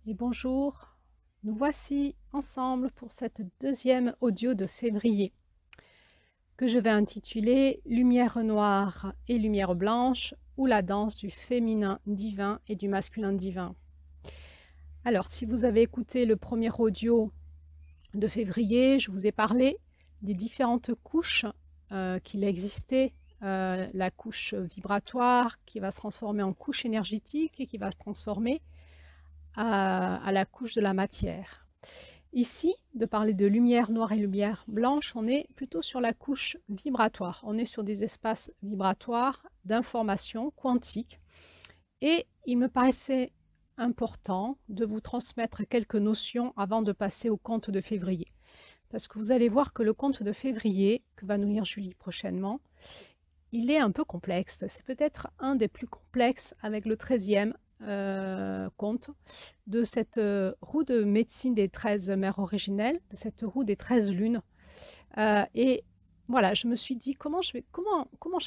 Et bonjour, nous voici ensemble pour cette deuxième audio de février que je vais intituler Lumière noire et lumière blanche ou la danse du féminin divin et du masculin divin. Alors, si vous avez écouté le premier audio de février, je vous ai parlé des différentes couches qu'il existait, la couche vibratoire qui va se transformer en couche énergétique et qui va se transformer à la couche de la matière. Ici, de parler de lumière noire et lumière blanche, on est plutôt sur la couche vibratoire. On est sur des espaces vibratoires d'information quantique. Et il me paraissait important de vous transmettre quelques notions avant de passer au conte de février. Parce que vous allez voir que le conte de février, que va nous lire Julie prochainement, il est un peu complexe. C'est peut-être un des plus complexes avec le 13e conte de cette roue de médecine des 13 mères originelles, de cette roue des 13 lunes. Et voilà, je me suis dit comment je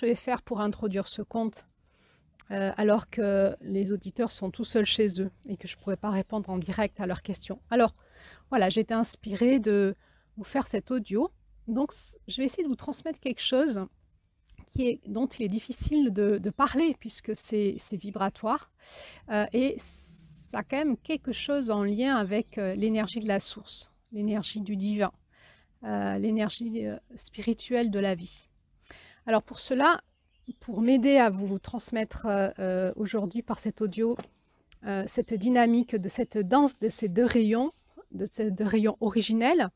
vais faire pour introduire ce conte alors que les auditeurs sont tout seuls chez eux et que je ne pourrais pas répondre en direct à leurs questions. Alors voilà, j'ai été inspirée de vous faire cet audio. Donc je vais essayer de vous transmettre quelque chose dont il est difficile de parler puisque c'est vibratoire et ça a quand même quelque chose en lien avec l'énergie de la source, l'énergie du divin, l'énergie spirituelle de la vie. Alors pour cela, pour m'aider à vous transmettre aujourd'hui par cet audio cette dynamique de cette danse de ces deux rayons, originels,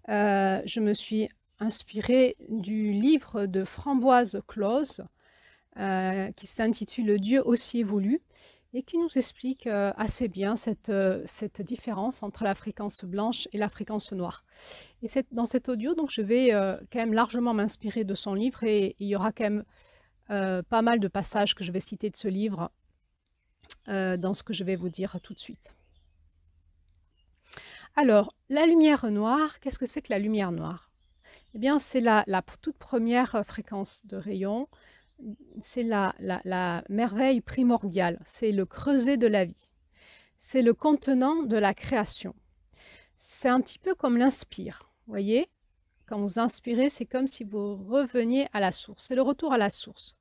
je me suis inspirée du livre de Framboise Close qui s'intitule Dieu aussi évolue et qui nous explique assez bien cette différence entre la fréquence blanche et la fréquence noire. Et dans cet audio, donc, je vais quand même largement m'inspirer de son livre et il y aura quand même pas mal de passages que je vais citer de ce livre dans ce que je vais vous dire tout de suite. Alors, la lumière noire, qu'est-ce que c'est que la lumière noire? Eh bien, c'est la toute première fréquence de rayon, c'est la merveille primordiale, c'est le creuset de la vie, c'est le contenant de la création. C'est un petit peu comme l'inspire, vous voyez? Quand vous inspirez, c'est comme si vous reveniez à la source, c'est le retour à la source.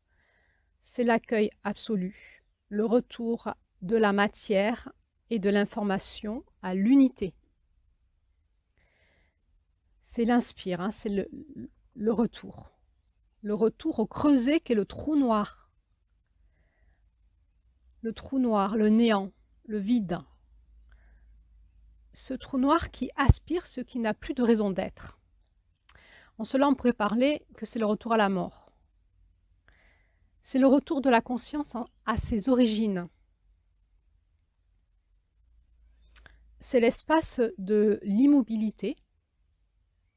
C'est l'accueil absolu, le retour de la matière et de l'information à l'unité. C'est l'inspire, hein, c'est le retour. Le retour au creuset qui est le trou noir. Le trou noir, le néant, le vide. Ce trou noir qui aspire ce qui n'a plus de raison d'être. En cela, on pourrait parler que c'est le retour à la mort. C'est le retour de la conscience à ses origines. C'est l'espace de l'immobilité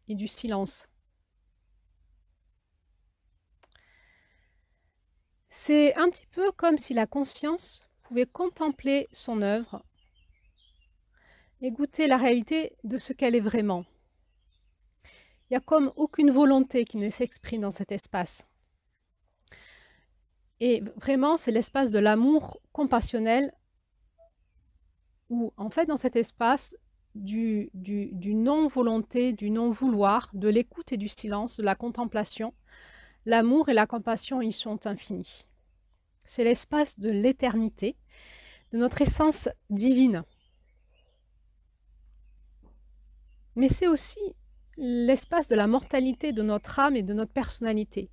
et du silence. C'est un petit peu comme si la conscience pouvait contempler son œuvre et goûter la réalité de ce qu'elle est vraiment. Il n'y a comme aucune volonté qui ne s'exprime dans cet espace. Et vraiment, c'est l'espace de l'amour compassionnel où, en fait, dans cet espace du non-volonté, du non-vouloir, de l'écoute et du silence, de la contemplation, l'amour et la compassion y sont infinis. C'est l'espace de l'éternité, de notre essence divine. Mais c'est aussi l'espace de la mortalité de notre âme et de notre personnalité.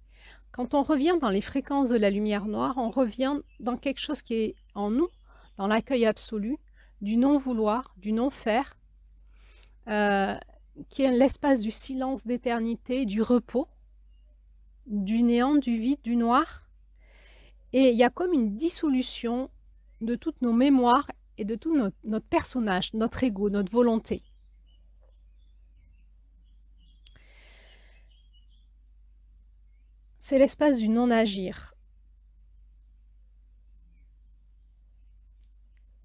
Quand on revient dans les fréquences de la lumière noire, on revient dans quelque chose qui est en nous, dans l'accueil absolu, du non-vouloir, du non-faire, qui est l'espace du silence d'éternité, du repos, du néant, du vide, du noir. Et il y a comme une dissolution de toutes nos mémoires et de tout notre personnage, notre ego, notre volonté. C'est l'espace du non-agir.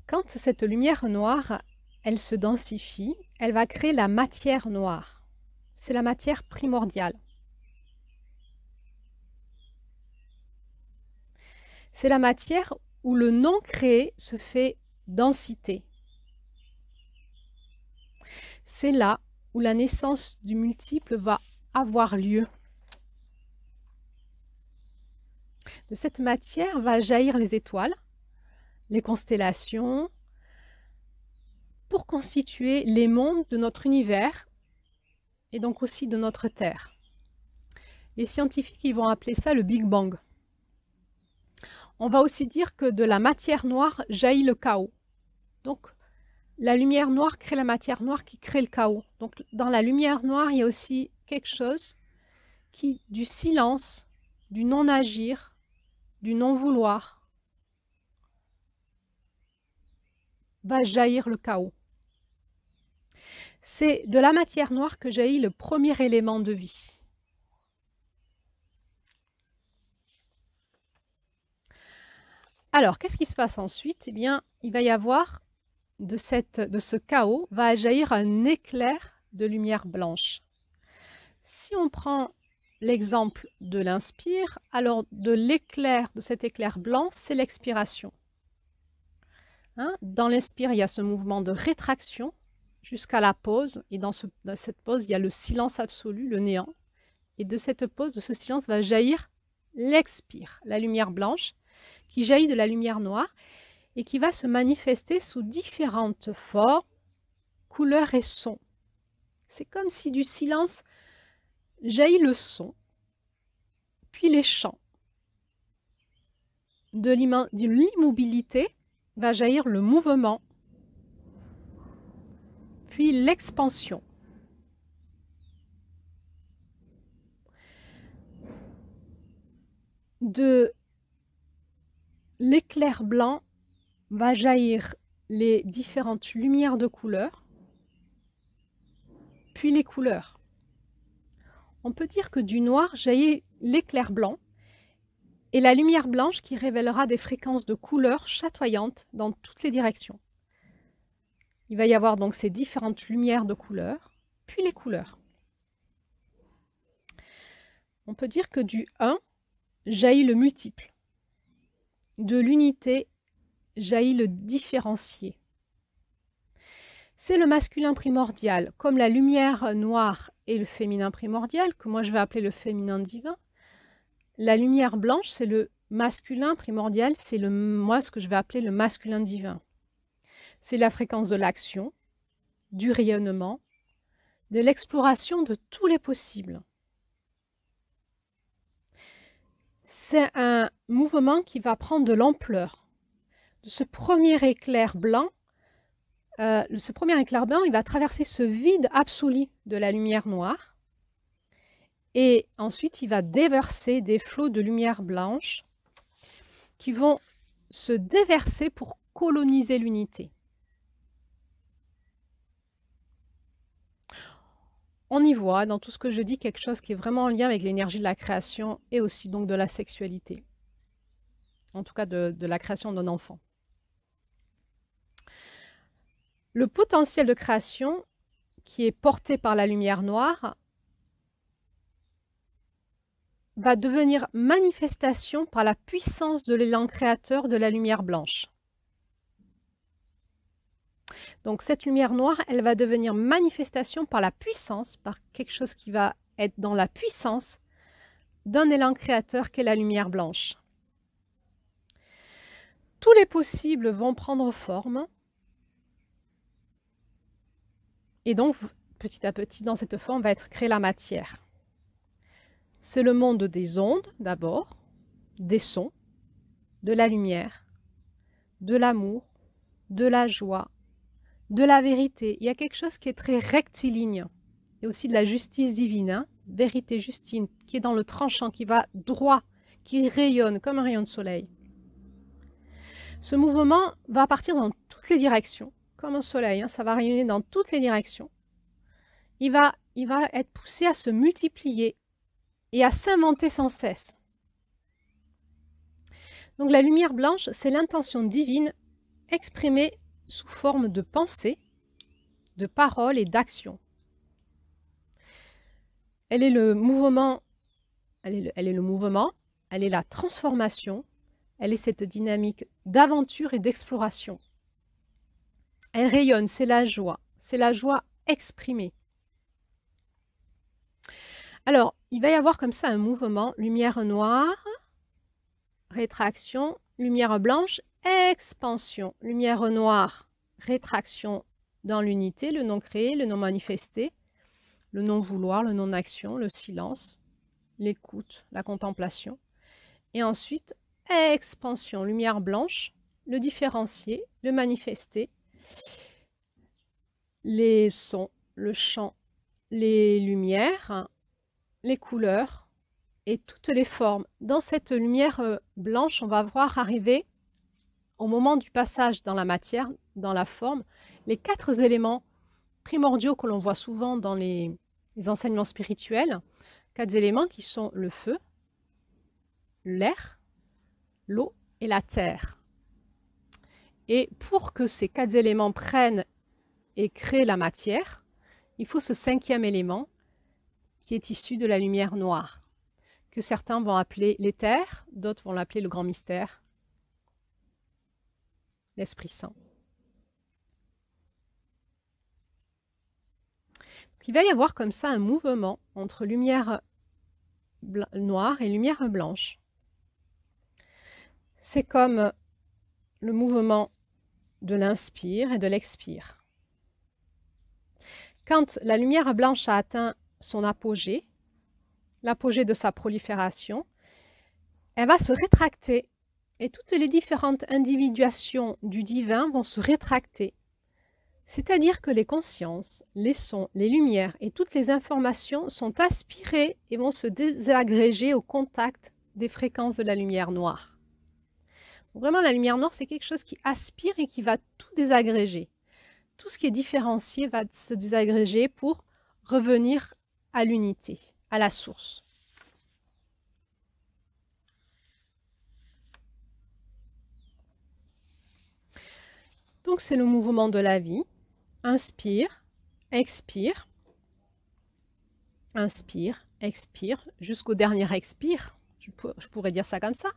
Quand cette lumière noire, elle se densifie, elle va créer la matière noire. C'est la matière primordiale. C'est la matière où le non créé se fait densité. C'est là où la naissance du multiple va avoir lieu. De cette matière va jaillir les étoiles, les constellations, pour constituer les mondes de notre univers et donc aussi de notre Terre. Les scientifiques ils vont appeler ça le Big Bang. On va aussi dire que de la matière noire jaillit le chaos. Donc, la lumière noire crée la matière noire qui crée le chaos. Donc, dans la lumière noire, il y a aussi quelque chose qui, du silence, du non-agir, du non-vouloir, va jaillir le chaos. C'est de la matière noire que jaillit le premier élément de vie. Alors, qu'est-ce qui se passe ensuite? Eh bien, il va y avoir de ce chaos, va jaillir un éclair de lumière blanche. Si on prend l'exemple de l'inspire, alors de l'éclair, de cet éclair blanc, c'est l'expiration. Hein? Dans l'inspire, il y a ce mouvement de rétraction jusqu'à la pause, et dans cette pause, il y a le silence absolu, le néant. Et de cette pause, de ce silence, va jaillir l'expire, la lumière blanche, qui jaillit de la lumière noire et qui va se manifester sous différentes formes, couleurs et sons. C'est comme si du silence jaillit le son, puis les chants. De l'immobilité va jaillir le mouvement, puis l'expansion. De l'éclair blanc va jaillir les différentes lumières de couleurs, puis les couleurs. On peut dire que du noir jaillit l'éclair blanc et la lumière blanche qui révélera des fréquences de couleurs chatoyantes dans toutes les directions. Il va y avoir donc ces différentes lumières de couleurs, puis les couleurs. On peut dire que du 1 jaillit le multiple. De l'unité jaillit le différencié. C'est le masculin primordial, comme la lumière noire et le féminin primordial, que moi je vais appeler le féminin divin. La lumière blanche, c'est le masculin primordial, c'est moi ce que je vais appeler le masculin divin. C'est la fréquence de l'action, du rayonnement, de l'exploration de tous les possibles. C'est un mouvement qui va prendre de l'ampleur. De ce premier éclair blanc, il va traverser ce vide absolu de la lumière noire et ensuite il va déverser des flots de lumière blanche qui vont se déverser pour coloniser l'unité. On y voit dans tout ce que je dis quelque chose qui est vraiment en lien avec l'énergie de la création et aussi donc de la sexualité. En tout cas de la création d'un enfant. Le potentiel de création qui est porté par la lumière noire va devenir manifestation par la puissance de l'élan créateur de la lumière blanche. Donc cette lumière noire, elle va devenir manifestation par la puissance, par quelque chose qui va être dans la puissance d'un élan créateur qu'est la lumière blanche. Tous les possibles vont prendre forme et donc petit à petit dans cette forme va être créée la matière. C'est le monde des ondes d'abord, des sons, de la lumière, de l'amour, de la joie, de la vérité. Il y a quelque chose qui est très rectiligne. Et aussi de la justice divine, hein, vérité justine, qui est dans le tranchant, qui va droit, qui rayonne comme un rayon de soleil. Ce mouvement va partir dans toutes les directions, comme un soleil, hein, ça va rayonner dans toutes les directions. Il va être poussé à se multiplier et à s'inventer sans cesse. Donc la lumière blanche, c'est l'intention divine exprimée sous forme de pensée, de parole et d'action. Elle est le mouvement, elle est la transformation, elle est cette dynamique d'aventure et d'exploration. Elle rayonne, c'est la joie exprimer. Alors, il va y avoir comme ça un mouvement, lumière noire, rétraction, lumière blanche, expansion, lumière noire, rétraction dans l'unité, le non créé, le non manifesté, le non vouloir, le non action, le silence, l'écoute, la contemplation. Et ensuite, expansion, lumière blanche, le différencié, le manifesté, les sons, le chant, les lumières, les couleurs et toutes les formes. Dans cette lumière blanche, on va voir arriver, au moment du passage dans la matière, dans la forme, les 4 éléments primordiaux que l'on voit souvent dans les enseignements spirituels. 4 éléments qui sont le feu, l'air, l'eau et la terre. Et pour que ces 4 éléments prennent et créent la matière, il faut ce 5e élément qui est issu de la lumière noire, que certains vont appeler l'éther, d'autres vont l'appeler le grand mystère, l'Esprit Saint. Donc, il va y avoir comme ça un mouvement entre lumière noire et lumière blanche. C'est comme le mouvement de l'inspire et de l'expire. Quand la lumière blanche a atteint son apogée, l'apogée de sa prolifération, elle va se rétracter et toutes les différentes individuations du divin vont se rétracter. C'est-à-dire que les consciences, les sons, les lumières et toutes les informations sont aspirées et vont se désagréger au contact des fréquences de la lumière noire. Donc vraiment, la lumière noire, c'est quelque chose qui aspire et qui va tout désagréger. Tout ce qui est différencié va se désagréger pour revenir à l'unité, à la source. Donc c'est le mouvement de la vie. Inspire, expire, jusqu'au dernier expire. Je pourrais dire ça comme ça.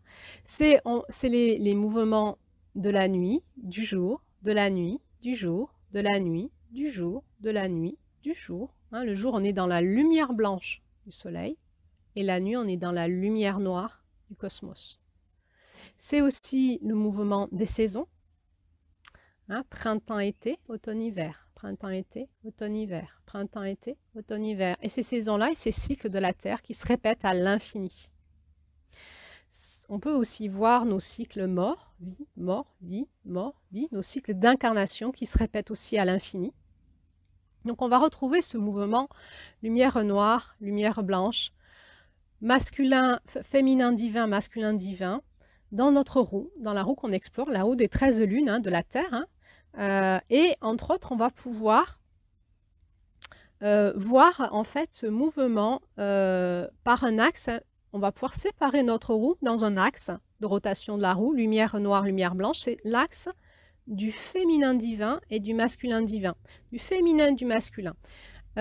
C'est les mouvements de la nuit, du jour, de la nuit, du jour, de la nuit, du jour, de la nuit, du jour. Le jour, on est dans la lumière blanche du soleil et la nuit, on est dans la lumière noire du cosmos. C'est aussi le mouvement des saisons. Printemps-été, automne-hiver, printemps-été, automne-hiver, printemps-été, automne-hiver. Et ces saisons-là et ces cycles de la Terre qui se répètent à l'infini. On peut aussi voir nos cycles mort, vie, mort, vie, mort, vie, nos cycles d'incarnation qui se répètent aussi à l'infini. Donc on va retrouver ce mouvement lumière noire, lumière blanche, masculin, féminin divin, masculin divin, dans notre roue, dans la roue qu'on explore, la roue des 13 lunes de la Terre. Et entre autres, on va pouvoir voir en fait ce mouvement par un axe. On va pouvoir séparer notre roue dans un axe de rotation de la roue, lumière noire, lumière blanche. C'est l'axe du féminin divin et du masculin divin, du féminin et du masculin.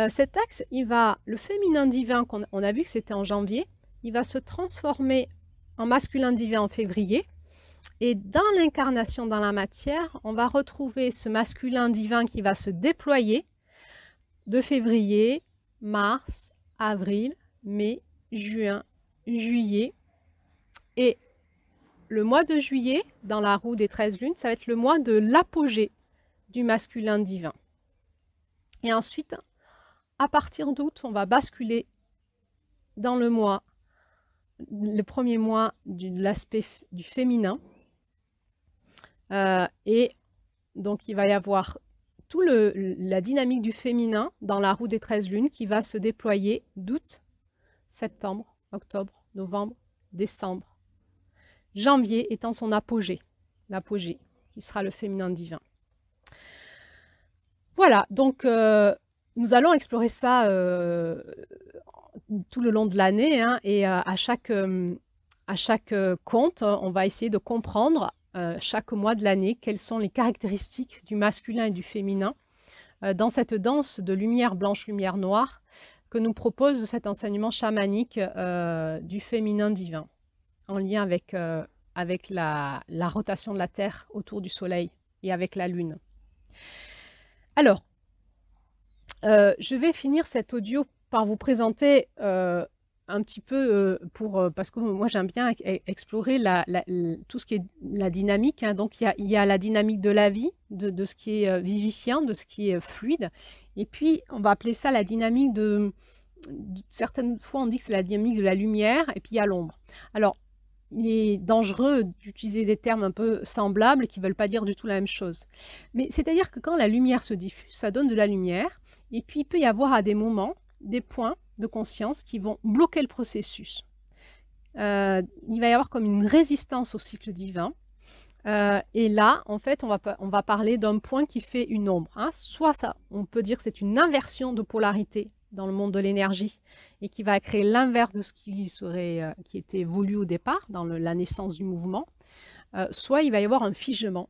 Cet axe, le féminin divin, on a vu que c'était en janvier, il va se transformer en masculin divin en février. Et dans l'incarnation dans la matière, on va retrouver ce masculin divin qui va se déployer de février, mars, avril, mai, juin, juillet. Et le mois de juillet, dans la roue des 13 lunes, ça va être le mois de l'apogée du masculin divin. Et ensuite, à partir d'août, on va basculer dans le premier mois de l'aspect du féminin. Et donc, il va y avoir toute la dynamique du féminin dans la roue des 13 lunes qui va se déployer d'août, septembre, octobre, novembre, décembre. Janvier étant son apogée, l'apogée qui sera le féminin divin. Voilà, donc nous allons explorer ça tout le long de l'année et à chaque compte, on va essayer de comprendre chaque mois de l'année quelles sont les caractéristiques du masculin et du féminin dans cette danse de lumière blanche, lumière noire que nous propose cet enseignement chamanique du féminin divin en lien avec la rotation de la Terre autour du Soleil et avec la Lune. Alors, Je vais finir cet audio par vous présenter un petit peu parce que moi j'aime bien explorer tout ce qui est la dynamique, hein. Donc il y a la dynamique de la vie, de ce qui est vivifiant, de ce qui est fluide. Et puis on va appeler ça la dynamique certaines fois on dit que c'est la dynamique de la lumière, et puis il y a l'ombre. Alors il est dangereux d'utiliser des termes un peu semblables qui ne veulent pas dire du tout la même chose. Mais c'est-à-dire que quand la lumière se diffuse, ça donne de la lumière, et puis il peut y avoir à des moments des points de conscience qui vont bloquer le processus. Il va y avoir comme une résistance au cycle divin. Et là, en fait, on va parler d'un point qui fait une ombre, hein. Soit ça, on peut dire que c'est une inversion de polarité dans le monde de l'énergie et qui va créer l'inverse de ce qui était voulu au départ dans la naissance du mouvement. Soit il va y avoir un figement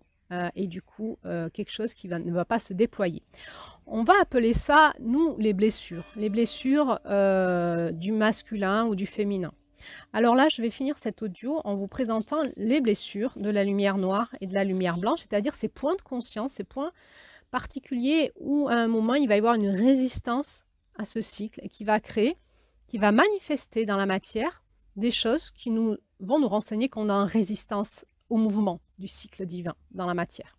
et du coup quelque chose qui ne va pas se déployer. On va appeler ça, nous, les blessures du masculin ou du féminin. Alors là, je vais finir cet audio en vous présentant les blessures de la lumière noire et de la lumière blanche, c'est-à-dire ces points de conscience, ces points particuliers où à un moment, il va y avoir une résistance à ce cycle et qui va manifester dans la matière des choses qui vont nous renseigner qu'on a une résistance au mouvement du cycle divin dans la matière.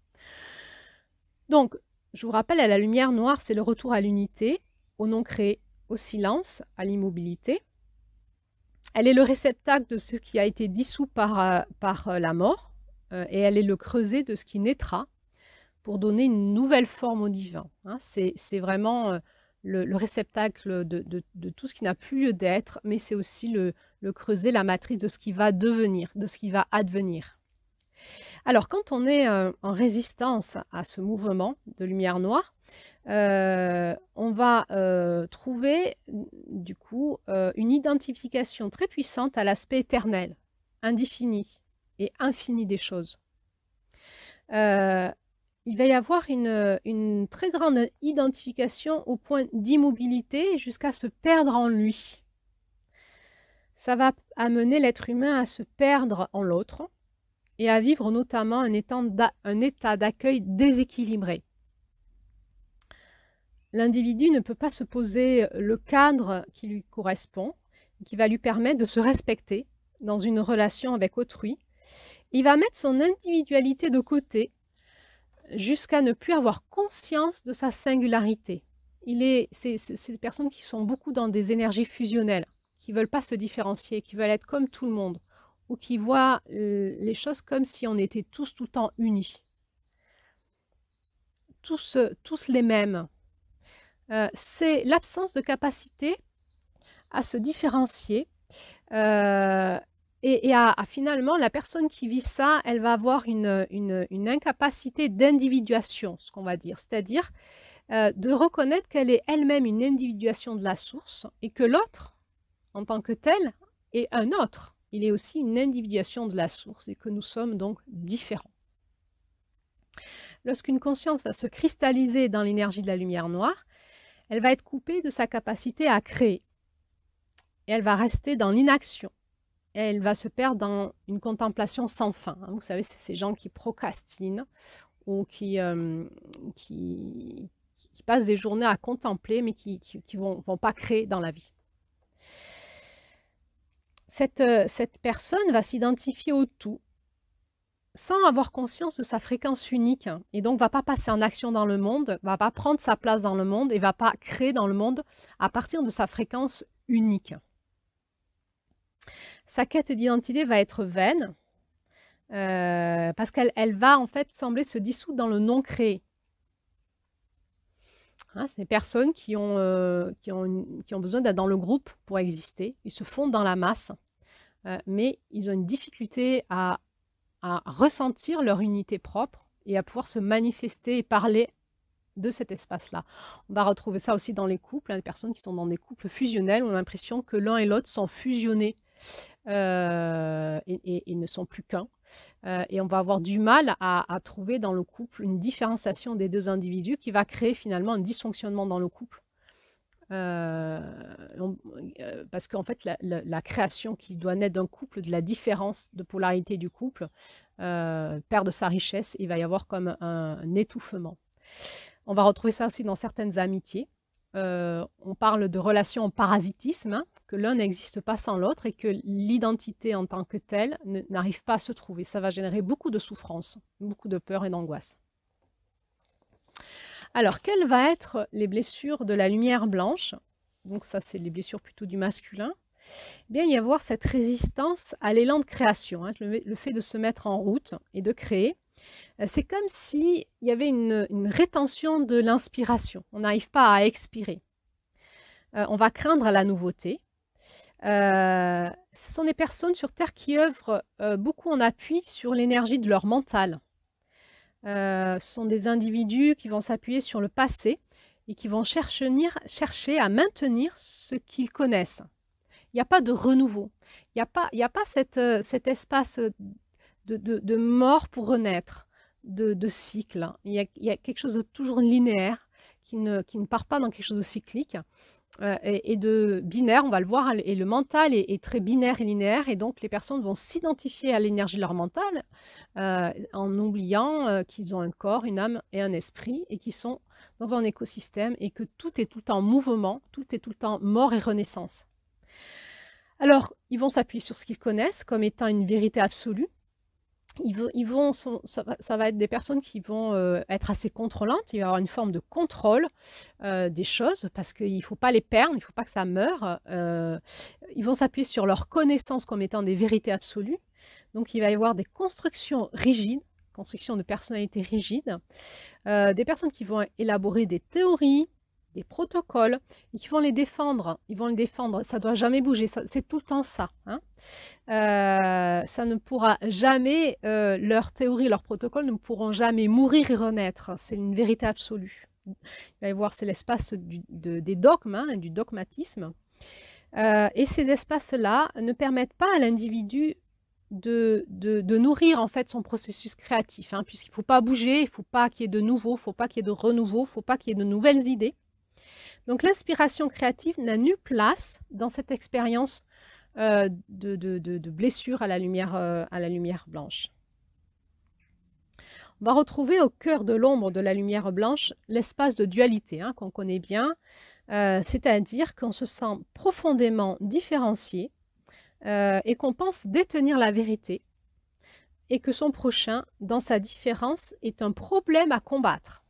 Donc, je vous rappelle, la lumière noire, c'est le retour à l'unité, au non créé, au silence, à l'immobilité. Elle est le réceptacle de ce qui a été dissous par la mort, et elle est le creuset de ce qui naîtra pour donner une nouvelle forme au divin. Hein, c'est vraiment le réceptacle de tout ce qui n'a plus lieu d'être, mais c'est aussi le creuset, la matrice de ce qui va devenir, de ce qui va advenir. Alors, quand on est en résistance à ce mouvement de lumière noire, on va trouver du coup une identification très puissante à l'aspect éternel, indéfini et infini des choses. Il va y avoir une très grande identification au point d'immobilité jusqu'à se perdre en lui. Ça va amener l'être humain à se perdre en l'autre et à vivre notamment un état d'accueil déséquilibré. L'individu ne peut pas se poser le cadre qui lui correspond, qui va lui permettre de se respecter dans une relation avec autrui. Il va mettre son individualité de jusqu'à ne plus avoir conscience de sa singularité. C'est ces personnes qui sont beaucoup dans des énergies fusionnelles, qui ne veulent pas se différencier, qui veulent être comme tout le monde, ou qui voient les choses comme si on était tous tout le temps unis. Tous les mêmes. C'est l'absence de capacité à se différencier et finalement, la personne qui vit ça, elle va avoir une incapacité d'individuation, ce qu'on va dire, c'est-à-dire de reconnaître qu'elle est elle-même une individuation de la source et que l'autre, en tant que tel, est un autre. Il est aussi une individuation de la source et que nous sommes donc différents. Lorsqu'une conscience va se cristalliser dans l'énergie de la lumière noire, elle va être coupée de sa capacité à créer. Et elle va rester dans l'inaction. Et elle va se perdre dans une contemplation sans fin. Vous savez, c'est ces gens qui procrastinent ou qui passent des journées à contempler, mais qui ne vont pas créer dans la vie. Cette personne va s'identifier au tout, sans avoir conscience de sa fréquence unique, et donc ne va pas passer en action dans le monde, ne va pas prendre sa place dans le monde, et ne va pas créer dans le monde à partir de sa fréquence unique. Sa quête d'identité va être vaine, parce qu'elle va en fait sembler se dissoudre dans le non créé. Hein, c'est des personnes qui ont besoin d'être dans le groupe pour exister. Ils se fondent dans la masse, mais ils ont une difficulté à ressentir leur unité propre et à pouvoir se manifester et parler de cet espace-là. On va retrouver ça aussi dans les couples, hein, les personnes qui sont dans des couples fusionnels ont l'impression que l'un et l'autre sont fusionnés et ne sont plus qu'un. Et on va avoir du mal à trouver dans le couple une différenciation des deux individus qui va créer finalement un dysfonctionnement dans le couple. Parce qu'en fait, la création qui doit naître d'un couple, de la différence de polarité du couple, perd de sa richesse, il va y avoir comme un étouffement. On va retrouver ça aussi dans certaines amitiés, on parle de relation en parasitisme, hein, que l'un n'existe pas sans l'autre et que l'identité en tant que telle n'arrive pas à se trouver. Ça va générer beaucoup de souffrance, beaucoup de peur et d'angoisse. Alors, quelles vont être les blessures de la lumière blanche? Donc ça, c'est les blessures plutôt du masculin. Eh bien, il va y avoir cette résistance à l'élan de création, hein, le fait de se mettre en route et de créer. C'est comme s'il y avait une rétention de l'inspiration. On n'arrive pas à expirer. On va craindre la nouveauté. Ce sont des personnes sur Terre qui œuvrent beaucoup en appui sur l'énergie de leur mental. Ce sont des individus qui vont s'appuyer sur le passé et qui vont chercher à maintenir ce qu'ils connaissent. Il n'y a pas de renouveau. Il n'y a pas cet espace de mort pour renaître, de cycle. Il y a quelque chose de toujours linéaire qui ne part pas dans quelque chose de cyclique et de binaire, on va le voir, et le mental est très binaire et linéaire, et donc les personnes vont s'identifier à l'énergie de leur mental en oubliant qu'ils ont un corps, une âme et un esprit, et qu'ils sont dans un écosystème, et que tout est tout le temps mouvement, tout est tout le temps mort et renaissance. Alors, ils vont s'appuyer sur ce qu'ils connaissent comme étant une vérité absolue. Ça va être des personnes qui vont être assez contrôlantes. Il va y avoir une forme de contrôle des choses parce qu'il ne faut pas les perdre, il ne faut pas que ça meure. Ils vont s'appuyer sur leurs connaissances comme étant des vérités absolues. Donc, il va y avoir des constructions rigides, constructions de personnalités rigides, des personnes qui vont élaborer des théories, des protocoles, et qui vont les défendre. Ils vont les défendre, ça ne doit jamais bouger, c'est tout le temps ça. Hein. Ça ne pourra jamais, leurs théories, leurs protocoles ne pourront jamais mourir et renaître. C'est une vérité absolue. Il va y avoir, c'est l'espace des dogmes, hein, du dogmatisme. Et ces espaces-là ne permettent pas à l'individu de nourrir en fait son processus créatif, hein, puisqu'il ne faut pas bouger, il ne faut pas qu'il y ait de nouveau, il ne faut pas qu'il y ait de renouveau, il ne faut pas qu'il y ait de nouvelles idées. Donc l'inspiration créative n'a nulle place dans cette expérience de blessure à la lumière blanche. On va retrouver au cœur de l'ombre de la lumière blanche l'espace de dualité, hein, qu'on connaît bien, c'est-à-dire qu'on se sent profondément différencié et qu'on pense détenir la vérité et que son prochain, dans sa différence, est un problème à combattre.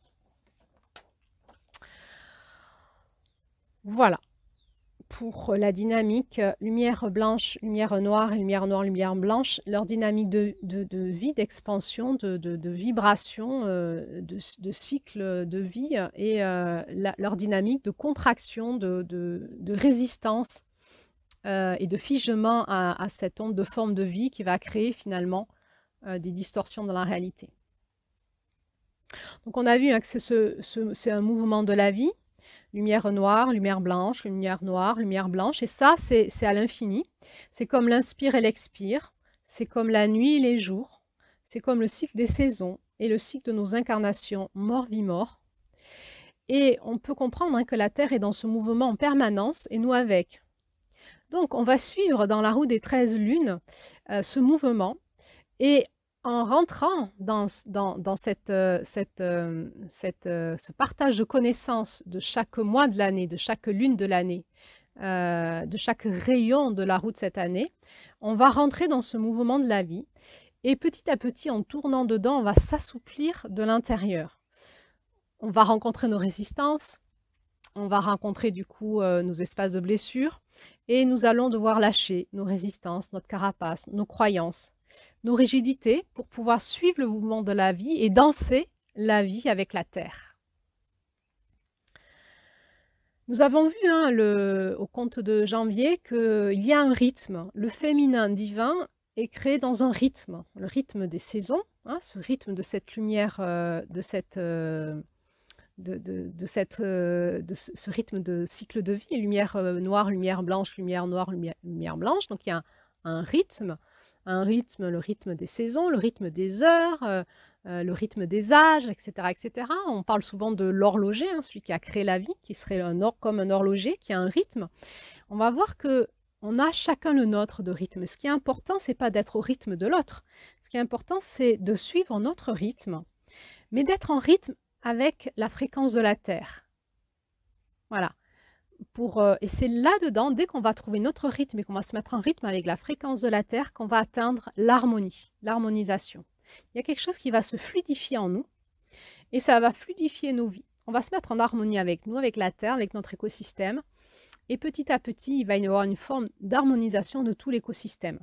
Voilà, pour la dynamique lumière blanche, lumière noire et lumière noire, lumière blanche, leur dynamique de vie, d'expansion, de vibration, de cycle de vie et leur dynamique de contraction, de résistance et de figement à cette onde de forme de vie qui va créer finalement des distorsions dans la réalité. Donc on a vu hein, que c'est un mouvement de la vie. Lumière noire, lumière blanche, lumière noire, lumière blanche. Et ça, c'est à l'infini. C'est comme l'inspire et l'expire. C'est comme la nuit et les jours. C'est comme le cycle des saisons et le cycle de nos incarnations, mort-vie-mort. Et on peut comprendre hein, que la Terre est dans ce mouvement en permanence et nous avec. Donc, on va suivre dans la roue des 13 lunes ce mouvement et en rentrant dans ce partage de connaissances de chaque mois de l'année, de chaque lune de l'année, de chaque rayon de la roue de cette année, on va rentrer dans ce mouvement de la vie et petit à petit, en tournant dedans, on va s'assouplir de l'intérieur. On va rencontrer nos résistances, on va rencontrer du coup nos espaces de blessures et nous allons devoir lâcher nos résistances, notre carapace, nos croyances, nos rigidités pour pouvoir suivre le mouvement de la vie et danser la vie avec la Terre. Nous avons vu hein, au conte de janvier qu'il y a un rythme. Le féminin divin est créé dans un rythme, le rythme des saisons, hein, ce rythme de cette lumière, ce rythme de cycle de vie, lumière noire, lumière blanche, lumière noire, lumière blanche. Donc il y a un rythme, le rythme des saisons, le rythme des heures, le rythme des âges, etc., etc. On parle souvent de l'horloger, hein, celui qui a créé la vie, qui serait comme un horloger, qui a un rythme. On va voir qu'on a chacun le nôtre de rythme. Ce qui est important, ce n'est pas d'être au rythme de l'autre. Ce qui est important, c'est de suivre notre rythme, mais d'être en rythme avec la fréquence de la Terre. Voilà. Et c'est là-dedans, dès qu'on va trouver notre rythme et qu'on va se mettre en rythme avec la fréquence de la Terre, qu'on va atteindre l'harmonie, l'harmonisation. Il y a quelque chose qui va se fluidifier en nous et ça va fluidifier nos vies. On va se mettre en harmonie avec nous, avec la Terre, avec notre écosystème. Et petit à petit, il va y avoir une forme d'harmonisation de tout l'écosystème.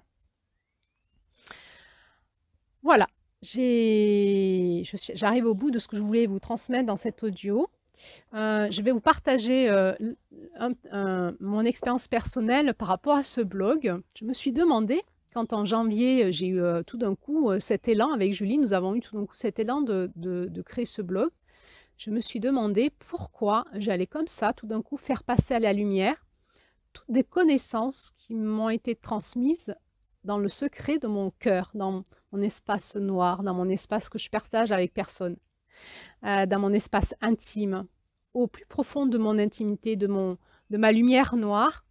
Voilà, j'arrive au bout de ce que je voulais vous transmettre dans cet audio. Je vais vous partager mon expérience personnelle par rapport à ce blog. Je me suis demandé, quand en janvier, j'ai eu tout d'un coup cet élan avec Julie, nous avons eu tout d'un coup cet élan de créer ce blog. Je me suis demandé pourquoi j'allais comme ça, tout d'un coup, faire passer à la lumière toutes des connaissances qui m'ont été transmises dans le secret de mon cœur, dans mon espace noir, dans mon espace que je partage avec personne, dans mon espace intime, au plus profond de mon intimité, de ma lumière noire,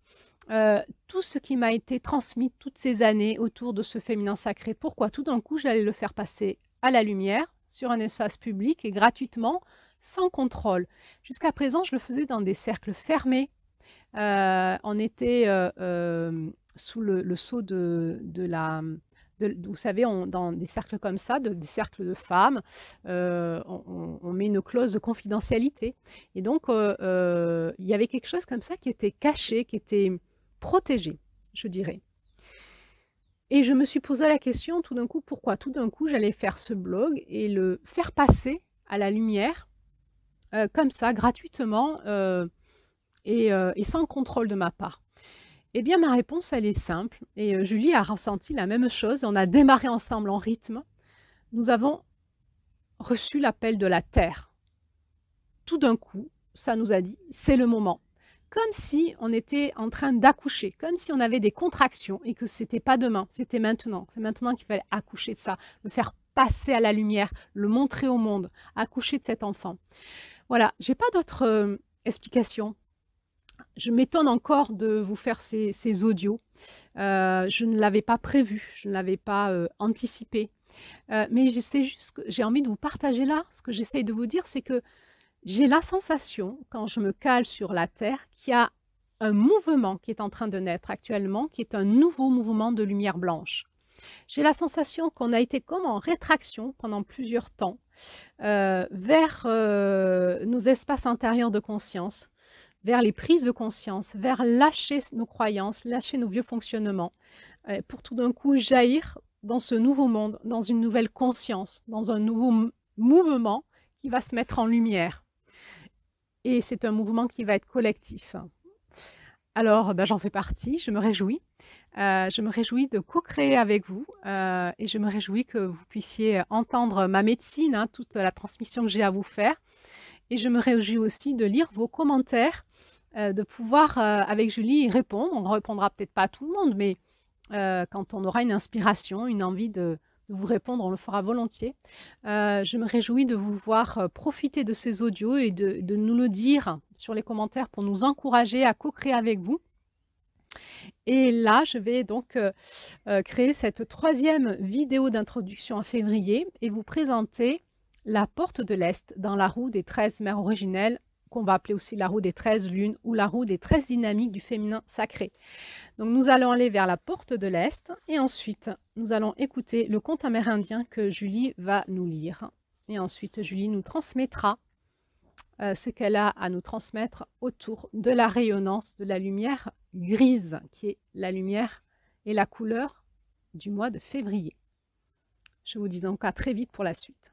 tout ce qui m'a été transmis toutes ces années autour de ce féminin sacré. Pourquoi tout d'un coup j'allais le faire passer à la lumière, sur un espace public et gratuitement, sans contrôle. Jusqu'à présent, je le faisais dans des cercles fermés. On était sous le sceau vous savez, dans des cercles comme ça, des cercles de femmes, on met une clause de confidentialité. Et donc, il y avait quelque chose comme ça qui était caché, qui était protégé, je dirais. Et je me suis posé la question tout d'un coup, pourquoi tout d'un coup j'allais faire ce blog et le faire passer à la lumière, comme ça, gratuitement, et sans contrôle de ma part. Eh bien, ma réponse, elle est simple. Et Julie a ressenti la même chose. On a démarré ensemble en rythme. Nous avons reçu l'appel de la Terre. Tout d'un coup, ça nous a dit, c'est le moment. Comme si on était en train d'accoucher, comme si on avait des contractions et que c'était pas demain, c'était maintenant. C'est maintenant qu'il fallait accoucher de ça, le faire passer à la lumière, le montrer au monde, accoucher de cet enfant. Voilà, j'ai pas d'autre explication. Je m'étonne encore de vous faire ces audios. Je ne l'avais pas prévu, je ne l'avais pas anticipé. Mais j'ai envie de vous partager là. Ce que j'essaye de vous dire, c'est que j'ai la sensation, quand je me cale sur la Terre, qu'il y a un mouvement qui est en train de naître actuellement, qui est un nouveau mouvement de lumière blanche. J'ai la sensation qu'on a été comme en rétraction pendant plusieurs temps vers nos espaces intérieurs de conscience, vers les prises de conscience, vers lâcher nos croyances, lâcher nos vieux fonctionnements, pour tout d'un coup jaillir dans ce nouveau monde, dans une nouvelle conscience, dans un nouveau mouvement qui va se mettre en lumière. Et c'est un mouvement qui va être collectif. Alors, j'en fais partie, je me réjouis. Je me réjouis de co-créer avec vous et je me réjouis que vous puissiez entendre ma médecine, hein, toute la transmission que j'ai à vous faire. Et je me réjouis aussi de lire vos commentaires, de pouvoir, avec Julie, y répondre. On ne répondra peut-être pas à tout le monde, mais quand on aura une inspiration, une envie de vous répondre, on le fera volontiers. Je me réjouis de vous voir profiter de ces audios et de nous le dire sur les commentaires pour nous encourager à co-créer avec vous. Et là, je vais donc créer cette troisième vidéo d'introduction en février et vous présenter la porte de l'Est dans la roue des 13 mères originelles, qu'on va appeler aussi la roue des 13 lunes ou la roue des 13 dynamiques du féminin sacré. Donc nous allons aller vers la porte de l'Est et ensuite nous allons écouter le conte amérindien que Julie va nous lire. Et ensuite Julie nous transmettra ce qu'elle a à nous transmettre autour de la rayonnance de la lumière grise, qui est la lumière et la couleur du mois de février. Je vous dis donc à très vite pour la suite.